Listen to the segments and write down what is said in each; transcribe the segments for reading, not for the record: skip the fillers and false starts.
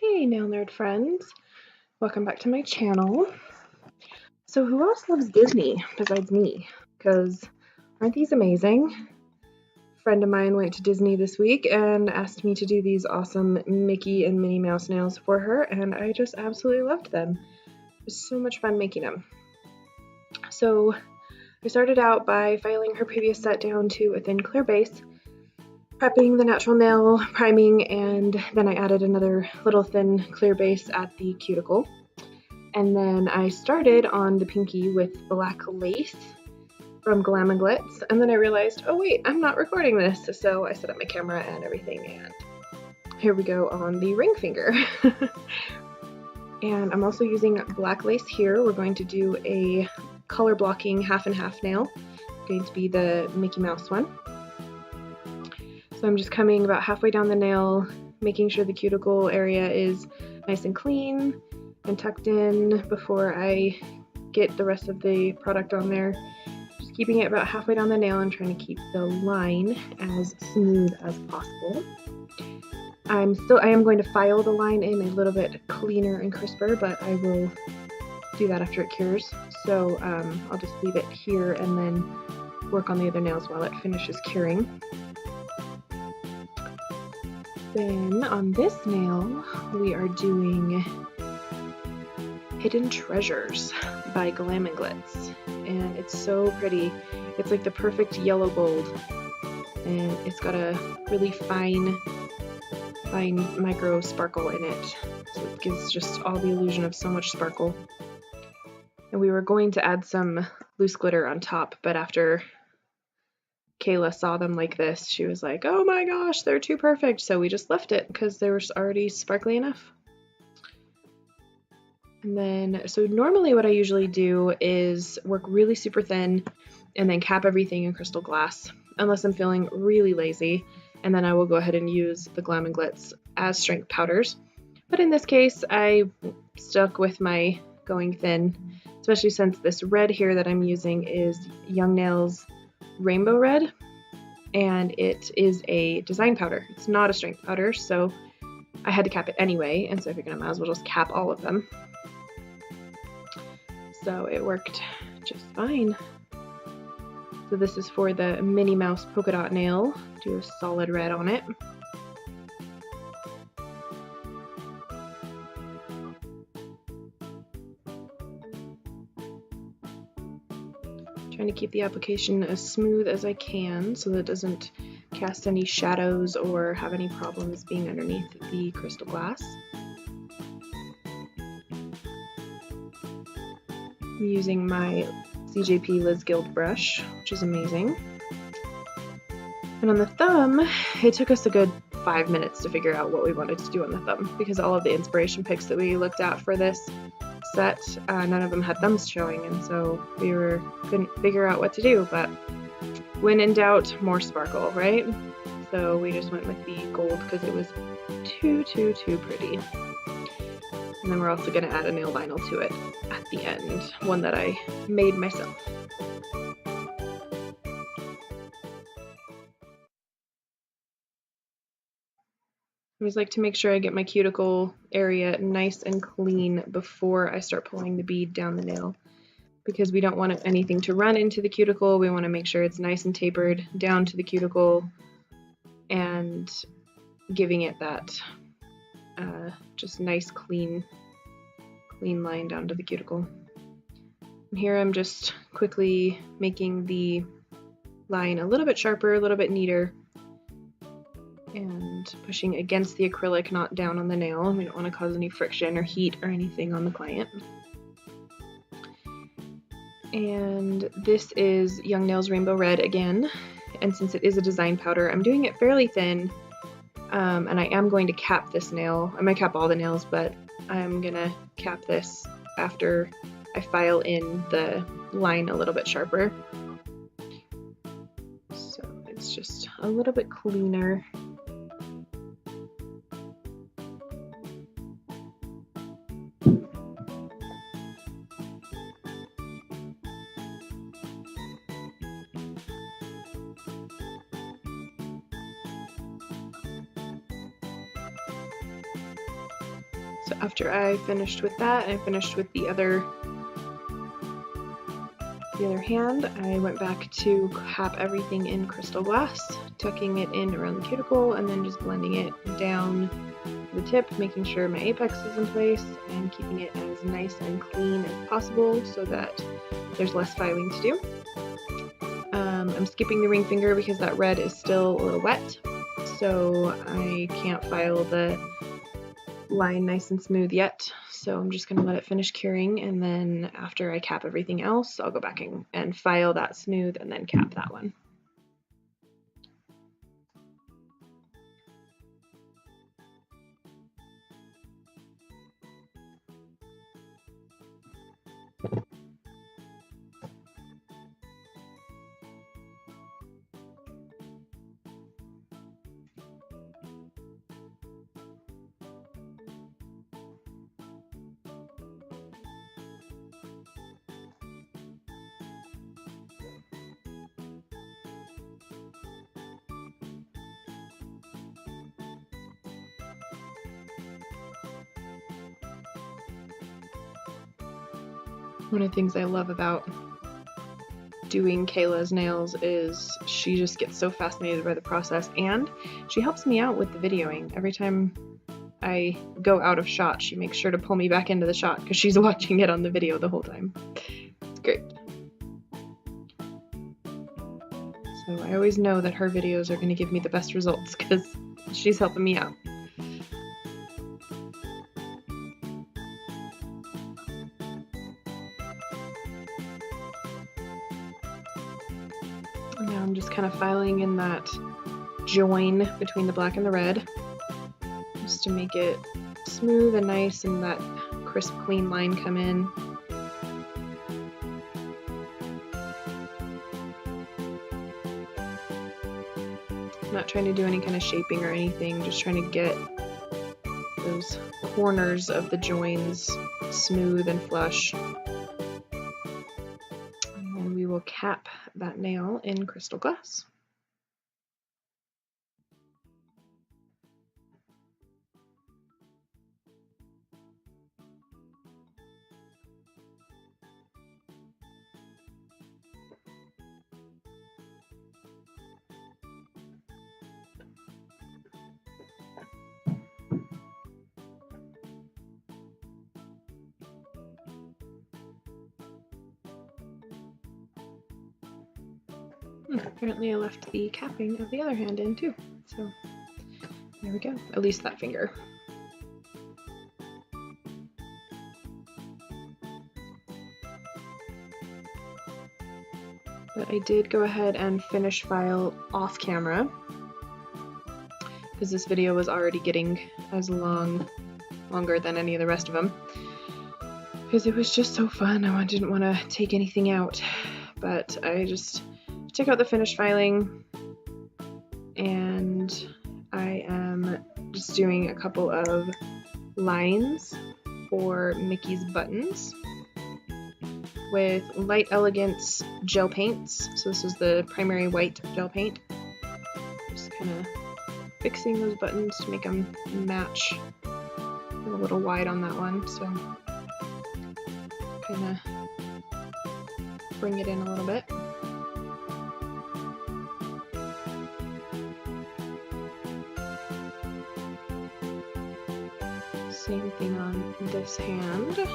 Hey nail nerd friends, welcome back to my channel. So who else loves Disney besides me? Because aren't these amazing? A friend of mine went to Disney this week and asked me to do these awesome Mickey and Minnie Mouse nails for her, and I just absolutely loved them. It was so much fun making them. So I started out by filing her previous set down to a thin clear base, prepping the natural nail, priming, and then I added another little thin clear base at the cuticle. And then I started on the pinky with black lace from GLAM and GLITS, and then I realized, oh wait, I'm not recording this, so I set up my camera and everything, and here we go on the ring finger. And I'm also using black lace here. We're going to do a color blocking half and half nail. It's going to be the Mickey Mouse one. So I'm just coming about halfway down the nail, making sure the cuticle area is nice and clean and tucked in before I get the rest of the product on there. Just keeping it about halfway down the nail and trying to keep the line as smooth as possible. I am going to file the line in a little bit cleaner and crisper, but I will do that after it cures. So I'll just leave it here and then work on the other nails while it finishes curing. Then on this nail, we are doing Hidden Treasures by GLAM and GLITS, and it's so pretty. It's like the perfect yellow gold, and it's got a really fine micro sparkle in it, so it gives just all the illusion of so much sparkle. And we were going to add some loose glitter on top, but after Kayla saw them like this, she was like, oh my gosh, they're too perfect, so we just left it because they were already sparkly enough. And then, so normally what I usually do is work really super thin and then cap everything in crystal glass, unless I'm feeling really lazy, and then I will go ahead and use the GLAM and GLITS as strength powders. But in this case, I stuck with my going thin, especially since this red here that I'm using is Young Nails Rainbow Red, and it is a design powder. It's not a strength powder, so I had to cap it anyway, and so I figured I might as well just cap all of them. So it worked just fine. So this is for the Minnie Mouse polka dot nail. Do a solid red on it. Trying to keep the application as smooth as I can so that it doesn't cast any shadows or have any problems being underneath the crystal glass. I'm using my CJP Liz Guild brush, which is amazing. And on the thumb, it took us a good 5 minutes to figure out what we wanted to do on the thumb, because all of the inspiration pics that we looked at for this set, none of them had thumbs showing, and so we couldn't figure out what to do, but when in doubt, more sparkle, right? So we just went with the gold because it was too pretty. And then we're also going to add a nail vinyl to it at the end, one that I made myself. I always like to make sure I get my cuticle area nice and clean before I start pulling the bead down the nail, because we don't want anything to run into the cuticle. We want to make sure it's nice and tapered down to the cuticle and giving it that just nice clean line down to the cuticle. And here I'm just quickly making the line a little bit sharper, a little bit neater, and pushing against the acrylic, not down on the nail. We don't want to cause any friction or heat or anything on the client. And this is Young Nails Rainbow Red again, and since it is a design powder, I'm doing it fairly thin, and I am going to cap this nail. I might cap all the nails, but I'm gonna cap this after I file in the line a little bit sharper. So it's just a little bit cleaner. So after I finished with that, I finished with the other hand, I went back to cap everything in crystal glass, tucking it in around the cuticle and then just blending it down the tip, making sure my apex is in place and keeping it as nice and clean as possible so that there's less filing to do. I'm skipping the ring finger because that red is still a little wet, so I can't file the line nice and smooth yet. So I'm just going to let it finish curing, and then after I cap everything else, I'll go back and file that smooth and then cap that one. One of the things I love about doing Kayla's nails is she just gets so fascinated by the process, and she helps me out with the videoing. Every time I go out of shot, she makes sure to pull me back into the shot because she's watching it on the video the whole time. It's great. So I always know that her videos are going to give me the best results because she's helping me out. Now I'm just kind of filing in that join between the black and the red just to make it smooth and nice and that crisp clean line come in. I'm not trying to do any kind of shaping or anything, just trying to get those corners of the joins smooth and flush. And we will cap that nail in crystal glass. Apparently I left the capping of the other hand in too, so there we go, at least that finger. But I did go ahead and finish file off camera because this video was already getting as longer than any of the rest of them because it was just so fun. I didn't want to take anything out, but I just took out the finished filing, and I am just doing a couple of lines for Mickey's buttons with light elegance gel paints. So this is the primary white gel paint. Just kind of fixing those buttons to make them match. I'm a little wide on that one, so kind of bring it in a little bit. Same thing on this hand.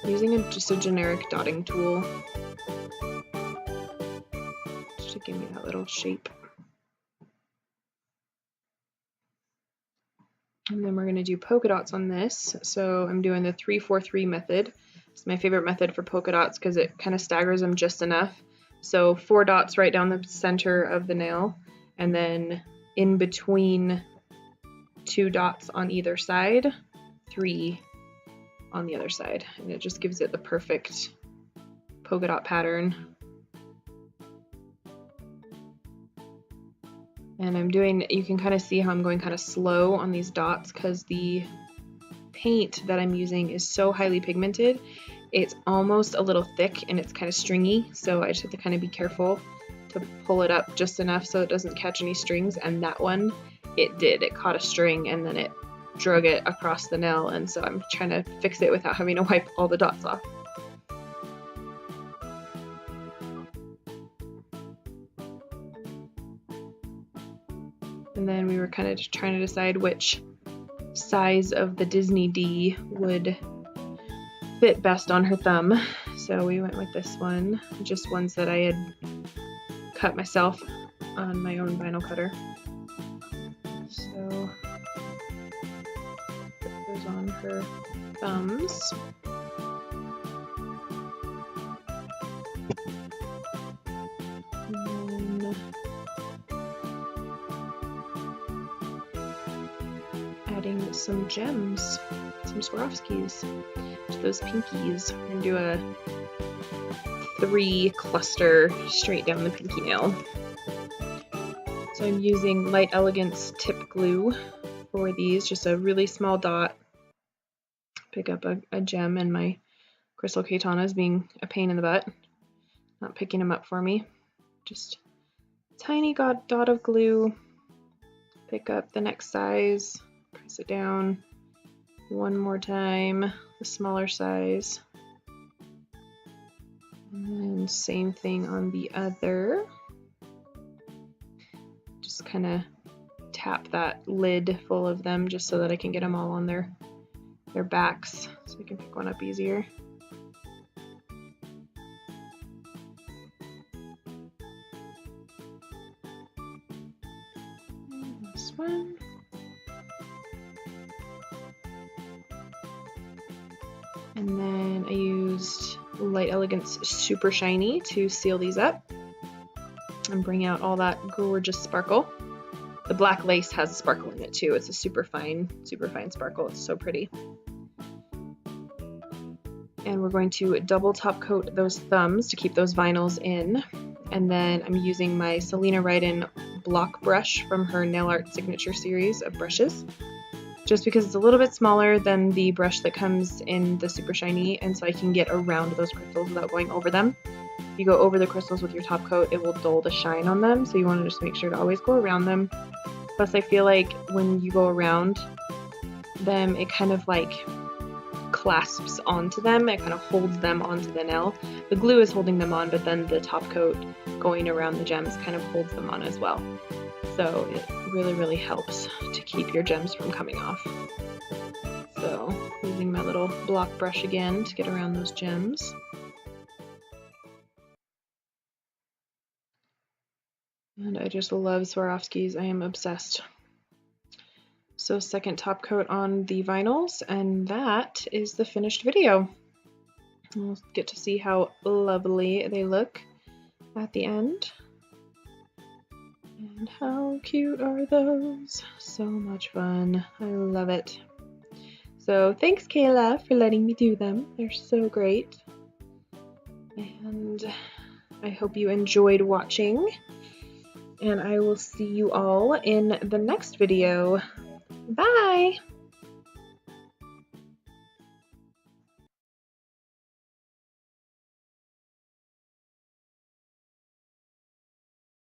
Using just a generic dotting tool just to give me that little shape. And then we're going to do polka dots on this. So I'm doing the 3-4-3 method. It's my favorite method for polka dots because it kind of staggers them just enough. So 4 dots right down the center of the nail, and then in between 2 dots on either side, 3 on the other side, and it just gives it the perfect polka dot pattern. And I'm doing, you can kind of see how I'm going kind of slow on these dots because the paint that I'm using is so highly pigmented. It's almost a little thick and it's kind of stringy, so I just have to kind of be careful to pull it up just enough so it doesn't catch any strings. And that one it did. It caught a string and then it drug it across the nail, and so I'm trying to fix it without having to wipe all the dots off. And then we were kind of just trying to decide which size of the Disney D would fit best on her thumb. So we went with this one, just ones that I had cut myself on my own vinyl cutter. So put those on her thumbs. And then adding some gems, some Swarovskis to those pinkies, and do a 3 cluster straight down the pinky nail. So I'm using Light Elegance tip glue for these, just a really small dot. Pick up a gem, and my crystal Katana is being a pain in the butt, not picking them up for me. Just a tiny dot of glue, pick up the next size, press it down one more time, the smaller size, and same thing on the other. Just kind of tap that lid full of them just so that I can get them all on their backs, so I can pick one up easier. And this one. And then I used Light Elegance Super Shiny to seal these up and bring out all that gorgeous sparkle. The black lace has sparkle in it too. It's a super fine sparkle. It's so pretty. And we're going to double top coat those thumbs to keep those vinyls in. And then I'm using my Selena Ryden block brush from her Nail Art Signature series of brushes, just because it's a little bit smaller than the brush that comes in the Super Shiny, and so I can get around those crystals without going over them. If you go over the crystals with your top coat, it will dull the shine on them, so you want to just make sure to always go around them. Plus, I feel like when you go around them, it kind of like clasps onto them. It kind of holds them onto the nail. The glue is holding them on, but then the top coat going around the gems kind of holds them on as well. So it really, really helps to keep your gems from coming off. So using my little block brush again to get around those gems. And I just love Swarovskis. I am obsessed. So second top coat on the vinyls, and that is the finished video. We'll get to see how lovely they look at the end. And how cute are those? So much fun. I love it. So thanks, Kayla, for letting me do them. They're so great. And I hope you enjoyed watching. And I will see you all in the next video. Bye!